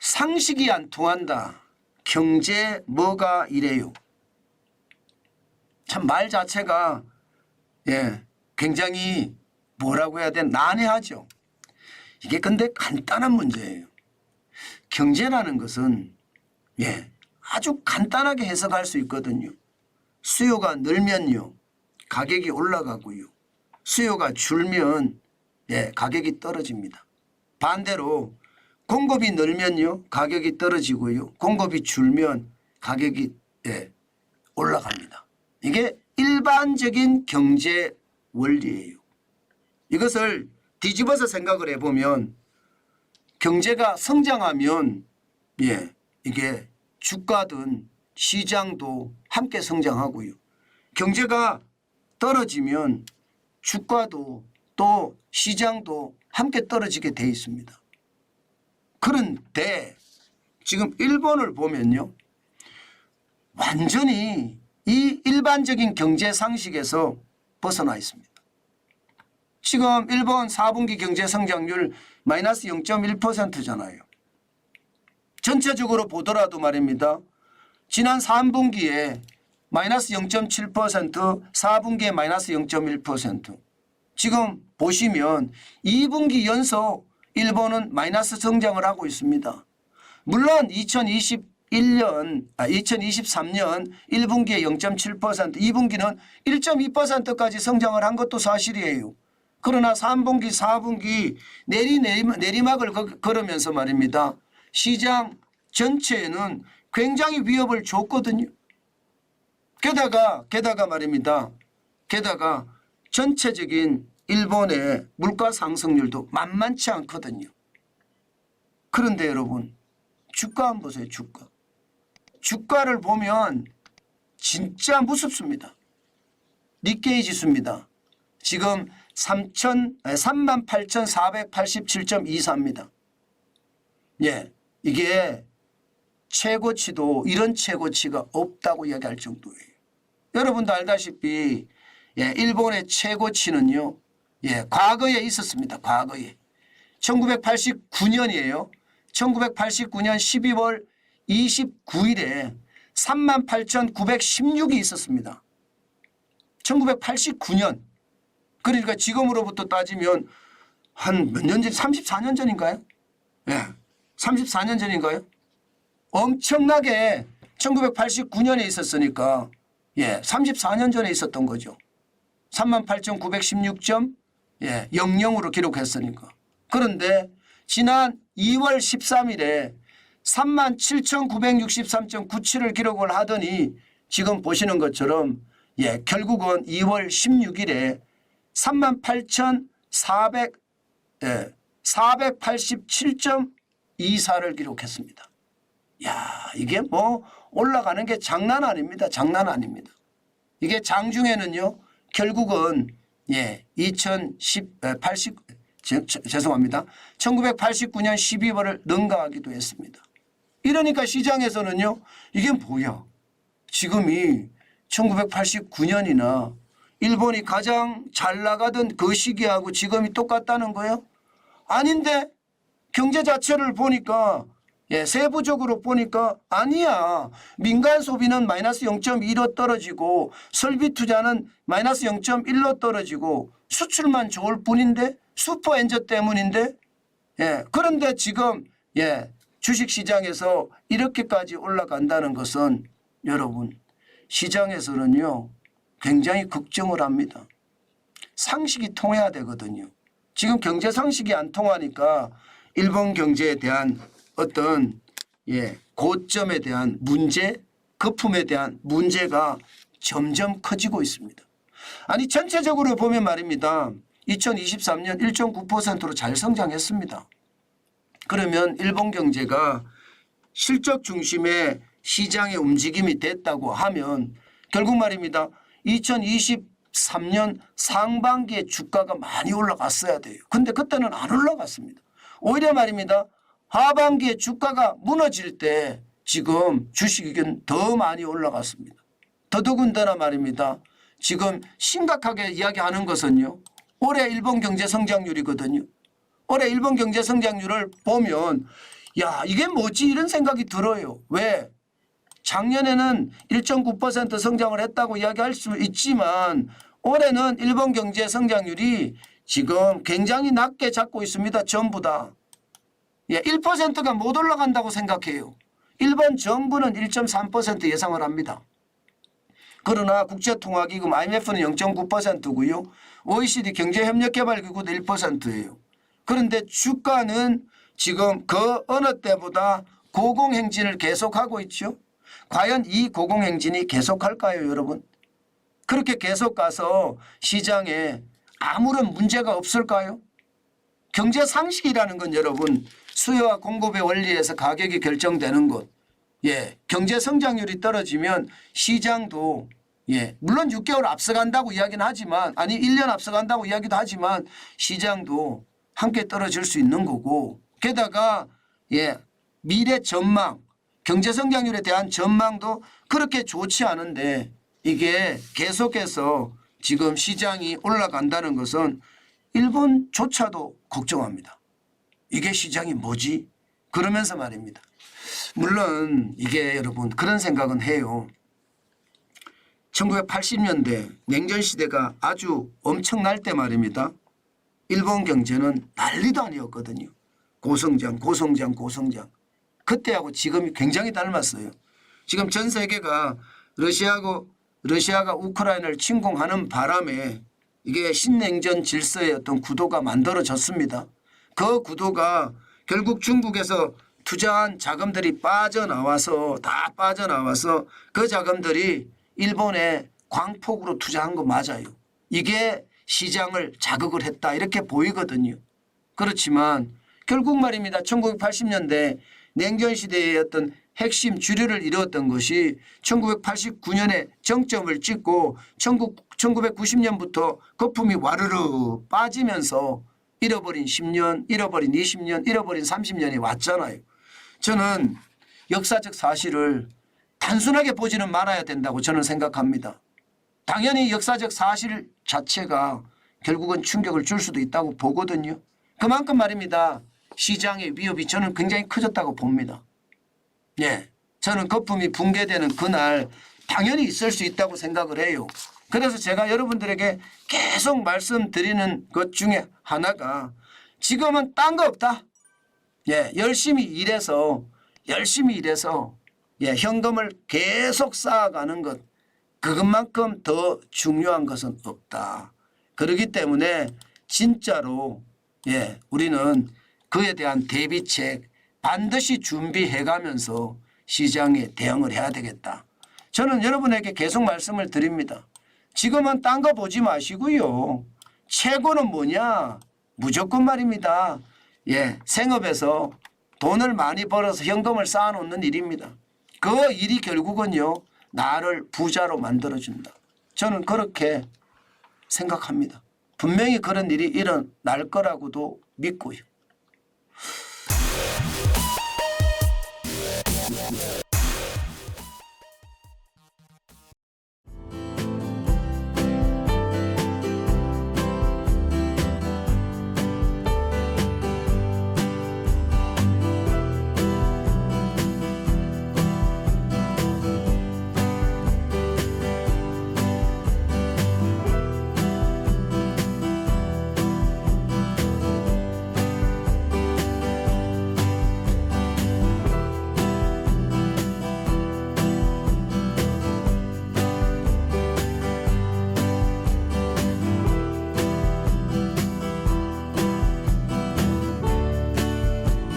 상식이 안 통한다. 경제 뭐가 이래요. 참 말 자체가 굉장히 뭐라고 해야 되나 난해하죠. 이게 근데 간단한 문제예요. 경제라는 것은 아주 간단하게 해석할 수 있거든요. 수요가 늘면요 가격이 올라가고요. 수요가 줄면 가격이 떨어집니다. 반대로 공급이 늘면요 가격이 떨어지고요. 공급이 줄면 가격이 올라갑니다. 이게 일반적인 경제 원리예요. 이것을 뒤집어서 생각을 해보면 경제가 성장하면 이게 주가든 시장도 함께 성장하고요. 경제가 떨어지면 주가도 또 시장도 함께 떨어지게 돼 있습니다. 그런데 지금 일본을 보면요. 완전히 이 일반적인 경제 상식에서 벗어나 있습니다. 지금 일본 4분기 경제 성장률 마이너스 0.1%잖아요. 전체적으로 보더라도 말입니다. 지난 3분기에 마이너스 0.7%, 4분기에 마이너스 0.1%. 지금 보시면 2분기 연속 일본은 마이너스 성장을 하고 있습니다. 물론 2023년 1분기에 0.7%, 2분기는 1.2%까지 성장을 한 것도 사실이에요. 그러나 3분기, 4분기 내리막을 걸으면서 말입니다. 시장 전체에는 굉장히 위협을 줬거든요. 게다가 말입니다. 게다가 전체적인 일본의 물가 상승률도 만만치 않거든요. 그런데 여러분 주가 한번 보세요. 주가를 보면 진짜 무섭습니다. 니케이 지수입니다. 지금 38,487.24입니다. 이게 최고치도 이런 최고치가 없다고 이야기할 정도예요. 여러분도 알다시피 일본의 최고치는요. 과거에 있었습니다. 과거에. 1989년이에요. 1989년 12월 29일에 38,916이 있었습니다. 1989년. 그러니까 지금으로부터 따지면 한 몇 년 전, 34년 전인가요? 34년 전인가요? 엄청나게 1989년에 있었으니까 34년 전에 있었던 거죠. 38,916.00으로 기록했으니까. 그런데 지난 2월 13일에 37,963.97을 기록을 하더니 지금 보시는 것처럼 결국은 2월 16일에 487.24를 기록했습니다. 이게 뭐 올라가는 게 장난 아닙니다. 장난 아닙니다. 이게 장중에는요. 결국은 1989년 12월을 능가하기도 했습니다. 이러니까 시장에서는요. 이게 뭐야. 지금이 1989년이나 일본이 가장 잘 나가던 그 시기하고 지금이 똑같다는 거예요? 아닌데 경제 자체를 보니까 세부적으로 보니까 아니야. 민간 소비는 마이너스 0.2로 떨어지고 설비 투자는 마이너스 0.1로 떨어지고 수출만 좋을 뿐인데 슈퍼엔저 때문인데 그런데 지금 주식시장에서 이렇게까지 올라간다는 것은 여러분 시장에서는요. 굉장히 걱정을 합니다. 상식이 통해야 되거든요. 지금 경제 상식이 안 통하니까 일본 경제에 대한 어떤 고점에 대한 문제, 거품에 대한 문제가 점점 커지고 있습니다. 아니 전체적으로 보면 말입니다. 2023년 1.9%로 잘 성장했습니다. 그러면 일본 경제가 실적 중심의 시장의 움직임이 됐다고 하면 결국 말입니다. 2023년 상반기에 주가가 많이 올라갔어야 돼요. 근데 그때는 안 올라갔습니다. 오히려 말입니다. 하반기에 주가가 무너질 때 지금 주식은 더 많이 올라갔습니다. 더더군다나 말입니다. 지금 심각하게 이야기하는 것은요. 올해 일본 경제 성장률이거든요. 올해 일본 경제 성장률을 보면 야, 이게 뭐지? 이런 생각이 들어요. 왜? 작년에는 1.9% 성장을 했다고 이야기할 수 있지만 올해는 일본 경제 성장률이 지금 굉장히 낮게 잡고 있습니다. 전부 다. 예, 1%가 못 올라간다고 생각해요. 일본 정부는 1.3% 예상을 합니다. 그러나 국제통화기금 IMF는 0.9%고요. OECD 경제협력개발기구도 1%예요. 그런데 주가는 지금 그 어느 때보다 고공행진을 계속하고 있죠. 과연 이 고공행진이 계속할까요, 여러분? 그렇게 계속 가서 시장에 아무런 문제가 없을까요? 경제 상식이라는 건 여러분 수요와 공급의 원리에서 가격이 결정되는 것. 예, 경제 성장률이 떨어지면 시장도 예, 물론 6개월 앞서간다고 이야기는 하지만 아니 1년 앞서간다고 이야기도 하지만 시장도 함께 떨어질 수 있는 거고 게다가 예, 미래 전망 경제 성장률에 대한 전망도 그렇게 좋지 않은데 이게 계속해서 지금 시장이 올라간다는 것은 일본조차도 걱정합니다. 이게 시장이 뭐지? 그러면서 말입니다. 물론 이게 여러분 그런 생각은 해요. 1980년대 냉전시대가 아주 엄청날 때 말입니다. 일본 경제는 난리도 아니었거든요. 고성장 고성장 고성장. 그때하고 지금이 굉장히 닮았어요. 지금 전 세계가 러시아가 우크라이나를 침공하는 바람에 이게 신냉전 질서의 어떤 구도가 만들어졌습니다. 그 구도가 결국 중국에서 투자한 자금들이 빠져나와서 다 빠져나와서 그 자금들이 일본에 광폭으로 투자한 거 맞아요. 이게 시장을 자극을 했다 이렇게 보이거든요. 그렇지만 결국 말입니다. 1980년대 냉전시대의 어떤 핵심 주류를 이루었던 것이 1989년에 정점을 찍고 1990년부터 거품이 와르르 빠지면서 잃어버린 10년, 잃어버린 20년, 잃어버린 30년이 왔잖아요. 저는 역사적 사실을 단순하게 보지는 말아야 된다고 저는 생각합니다. 당연히 역사적 사실 자체가 결국은 충격을 줄 수도 있다고 보거든요. 그만큼 말입니다. 시장의 위협이 저는 굉장히 커졌다고 봅니다. 예, 저는 거품이 붕괴되는 그날 당연히 있을 수 있다고 생각을 해요. 그래서 제가 여러분들에게 계속 말씀드리는 것 중에 하나가 지금은 딴 거 없다. 예, 열심히 일해서 예, 현금을 계속 쌓아가는 것 그것만큼 더 중요한 것은 없다. 그렇기 때문에 진짜로 예, 우리는 그에 대한 대비책 반드시 준비해가면서 시장에 대응을 해야 되겠다. 저는 여러분에게 계속 말씀을 드립니다. 지금은 딴 거 보지 마시고요. 최고는 뭐냐? 무조건 말입니다. 예, 생업에서 돈을 많이 벌어서 현금을 쌓아놓는 일입니다. 그 일이 결국은요. 나를 부자로 만들어준다. 저는 그렇게 생각합니다. 분명히 그런 일이 일어날 거라고도 믿고요.